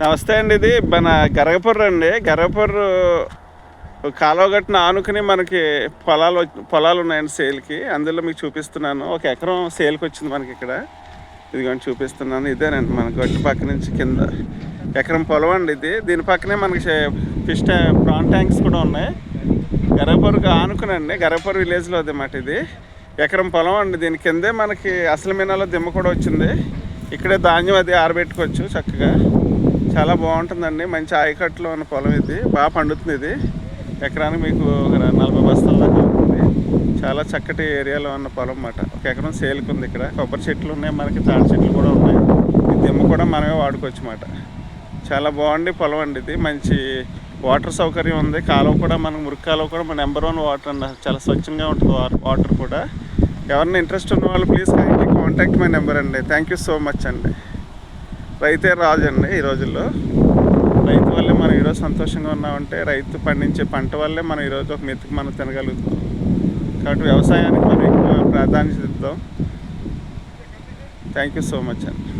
నమస్తే అండి. ఇది మన గరగపర్రు అండి. గరగపర్రు కాలువగట్టున ఆనుకుని మనకి పొలాలు ఉన్నాయండి సేల్కి. అందులో మీకు చూపిస్తున్నాను. 1 ఎకరం సేల్కి వచ్చింది మనకి ఇక్కడ. ఇదిగోండి చూపిస్తున్నాను. ఇదేనండి మన గట్టు పక్క నుంచి కింద ఎకరం పొలం అండి ఇది. దీని పక్కనే మనకి ప్రాన్ ట్యాంక్స్ కూడా ఉన్నాయి. గరగపర్రుకి ఆనుకునండి. గరగపర్రు విలేజ్లో అన్నమాట ఇది. ఎకరం పొలం అండి. దీని కిందే మనకి అసలు మీనాలో దిమ్మ కూడా వచ్చింది. ఇక్కడే ధాన్యం అది ఆరబెట్టుకోవచ్చు చక్కగా. చాలా బాగుంటుందండి. మంచి ఆయకట్టులో ఉన్న పొలం ఇది. బాగా పండుతుంది ఇది. ఎకరానికి మీకు 40 బస్తాల దాకా ఉంటుంది. చాలా చక్కటి ఏరియాలో ఉన్న పొలం అన్నమాట. 1 ఎకరం సేల్కి ఉంది. ఇక్కడ కొబ్బరి చెట్లు ఉన్నాయి, మనకి తాడి చెట్లు కూడా ఉన్నాయి. ఈ దిమ్మ కూడా మనమే వాడుకోవచ్చు అన్నమాట. చాలా బాగుంది పొలం అండి ఇది. మంచి వాటర్ సౌకర్యం ఉంది. కాలువ కూడా మనకు మురికి కాలువ కూడా మన నెంబర్ 1 వాటర్ అండి. చాలా స్వచ్ఛంగా ఉంటుంది వాటర్ కూడా. ఎవరైనా ఇంట్రెస్ట్ ఉన్న వాళ్ళు ప్లీజ్ కాంటాక్ట్ మై నెంబర్ అండి. థ్యాంక్ యూ సో మచ్ అండి. రైతే రాజు అండి. ఈ రోజుల్లో రైతు వల్లే మనం ఈరోజు సంతోషంగా ఉన్నామంటే రైతు పండించే పంట వల్లే మనం ఈరోజు ఒక మెతుకు మనం తినగలుగుతాం. కాబట్టి వ్యవసాయానికి మనం ఎక్కువ ప్రాధాన్యత ఇద్దాం. థ్యాంక్ యూ సో మచ్ అండి.